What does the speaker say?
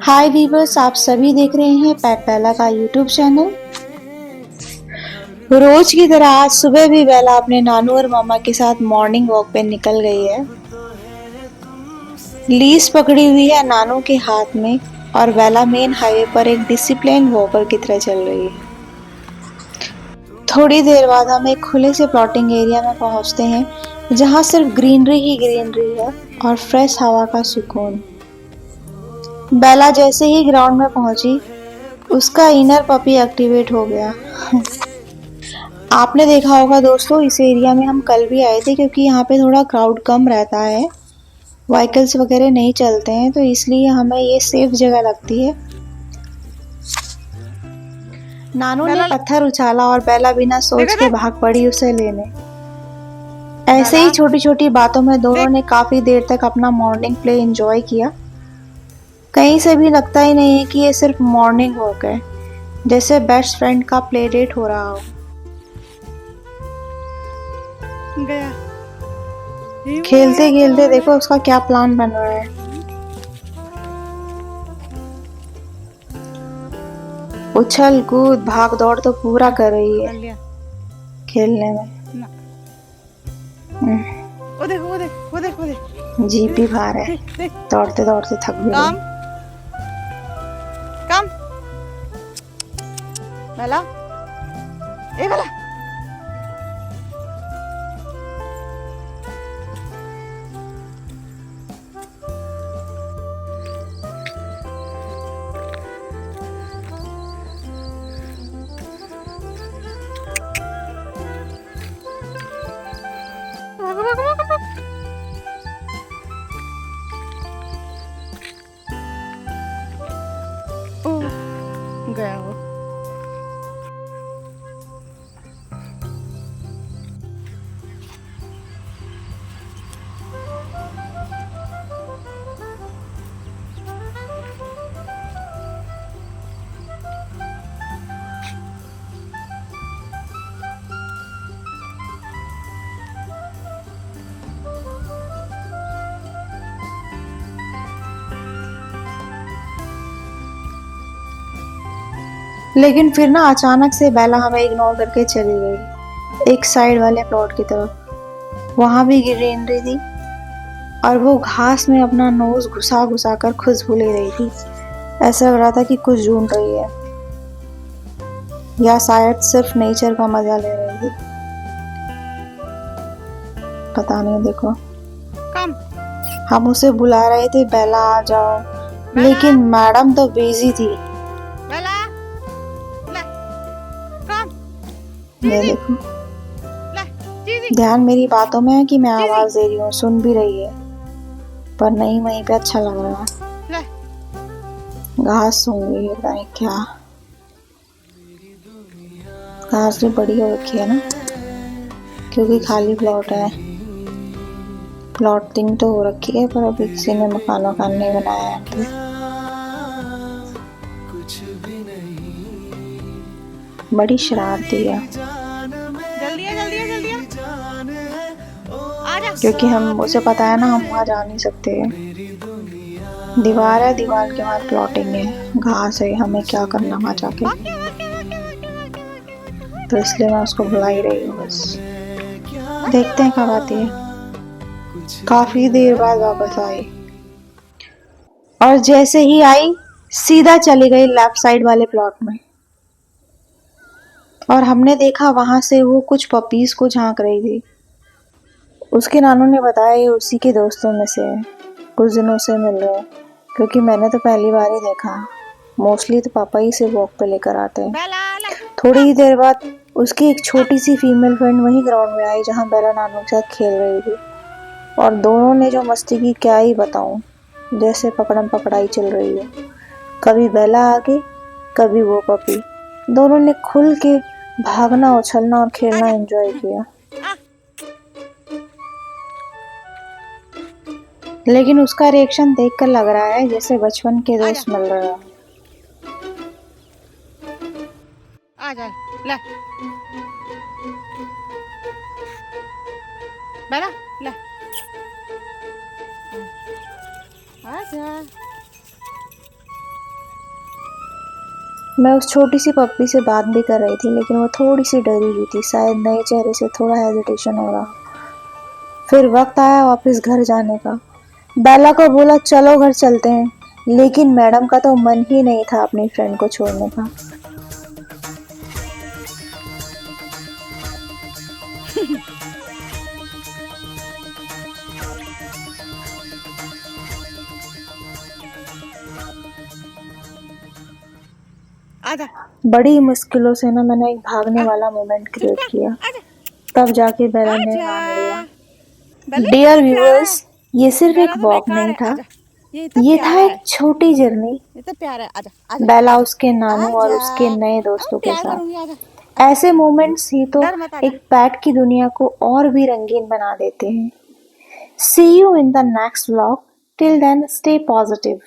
हाय viewers, आप सभी देख रहे हैं पेट बेला का यूट्यूब चैनल। रोज की तरह आज सुबह भी बेला अपने नानू और मामा के साथ मॉर्निंग वॉक पे निकल गई है। लीज पकड़ी हुई है नानू के हाथ में और बेला मेन हाईवे पर एक डिसिप्लिन वॉकर की तरह चल रही है। थोड़ी देर बाद हम एक खुले से प्लॉटिंग एरिया में पहुंचते हैं जहां सिर्फ ग्रीनरी ही ग्रीनरी है और फ्रेश हवा का सुकून। बेला जैसे ही ग्राउंड में पहुंची उसका इनर पपी एक्टिवेट हो गया। आपने देखा होगा दोस्तों, इस एरिया में हम कल भी आए थे क्योंकि यहाँ पे थोड़ा क्राउड कम रहता है, व्हीकल्स वगैरह नहीं चलते हैं, तो इसलिए हमें ये सेफ जगह लगती है। नानू ने पत्थर उछाला और बेला बिना सोच के भाग पड़ी उसे लेने। ऐसे ही छोटी छोटी बातों में दोनों ने काफी देर तक अपना मॉर्निंग प्ले एंजॉय किया। कहीं से भी लगता ही नहीं है कि ये सिर्फ मॉर्निंग वॉक है, जैसे बेस्ट फ्रेंड का प्ले डेट हो रहा हो। गया खेलते खेलते देखो उसका क्या प्लान बन रहा है। उछल कूद भाग दौड़ तो पूरा कर रही है खेलने में। वो देख वो देख वो देख वो देख जीप भी बाहर है, दौड़ते दौड़ते थक भी काम गई। काम बेला ए बेला गया वो। लेकिन फिर ना अचानक से बेला हमें इग्नोर करके चली गई एक साइड वाले प्लॉट की तरफ। वहां भी ग्रीनरी थी और वो घास में अपना नोज घुसा घुसा कर खुशबू ले रही थी। ऐसा लग रहा था कि कुछ ढूंढ रही है या शायद सिर्फ नेचर का मजा ले रही थी, पता नहीं। देखो काम हम उसे बुला रहे थे बेला आ जाओ, लेकिन मैडम तो बिजी थी। बेला ले काम ये देखो, ले दीदी ध्यान मेरी बातों में है कि मैं आवाज दे रही हूँ, सुन भी रही है, पर नहीं वहीं पे अच्छा लग रहा है। ले घास सूंघ रही है, पता नहीं क्या। घास भी बड़ी हो रखी है ना, क्योंकि खाली प्लॉट है। प्लॉटिंग तो हो रखी है पर अभी किसी ने मकान वकान नहीं बनाया है तो। बड़ी शरारती है जल्दी है जल्दी है जल्दी है आ जा। क्योंकि हम उसे पता है ना हम वहाँ जा नहीं सकते हैं। दीवार है, दीवार के बाद प्लॉटिंग है, घास है, हमें क्या करना वहाँ जाके। तो इसलिए मैं उसको बुला ही रही हूँ बस। देखते हैं कब आती है। काफी देर बाद वापस आई और जैसे ही आई सीधा चली गई लेफ्ट साइड वाले प्लॉट में। और हमने देखा वहां से वो कुछ पपीज को झांक रही थी। उसके नानू ने बताया ये उसी के दोस्तों में से है, कुछ दिनों से मिल रहे हैं, क्योंकि मैंने तो पहली बार ही देखा। मोस्टली तो पापा ही से वॉक पे लेकर आते हैं। थोड़ी ही देर बाद उसकी एक छोटी सी फीमेल फ्रेंड वही ग्राउंड में आई जहाँ बेला नानू के साथ खेल रही थी। और दोनों ने जो मस्ती की क्या ही बताऊं, जैसे पकड़म पकड़ाई चल रही है। कभी बेला आगे कभी वो पपी। दोनों ने खुल के भागना, उछलना और खेलना एंजॉय किया। लेकिन उसका रिएक्शन देखकर लग रहा है जैसे बचपन के दोस्त मिल रहे हैं। आ जा ले बेला ले आ जा मैं उस छोटी सी पप्पी से बात भी कर रही थी, लेकिन वो थोड़ी सी डरी हुई थी, शायद नए चेहरे से थोड़ा हेजिटेशन हो रहा। फिर वक्त आया वापस घर जाने का। बेला को बोला चलो घर चलते हैं, लेकिन मैडम का तो मन ही नहीं था अपनी फ्रेंड को छोड़ने का। आजा बड़ी मुश्किलों से ना मैंने एक भागने वाला मोमेंट क्रिएट किया, आजा तब जाके बेला ने आजा मान लिया। बेला डियर इतना प्यारा है। व्यूअर्स, ये सिर्फ एक बेला तो वॉक बेकार नहीं है, था, आजा ये इतना ये प्यारा था एक है, छोटी जर्नी। ये तो प्यारा है, आजा आजा बेला उसके नानू और आजा उसके नए अब दोस्तों के प्यार साथ। करूंगी, आजा ऐसे मोमेंट्स ही तो डर मत, आजा एक पेट की दुनिया को और भी रंगीन बना देते हैं। See you in the next vlog. Till then, stay positive.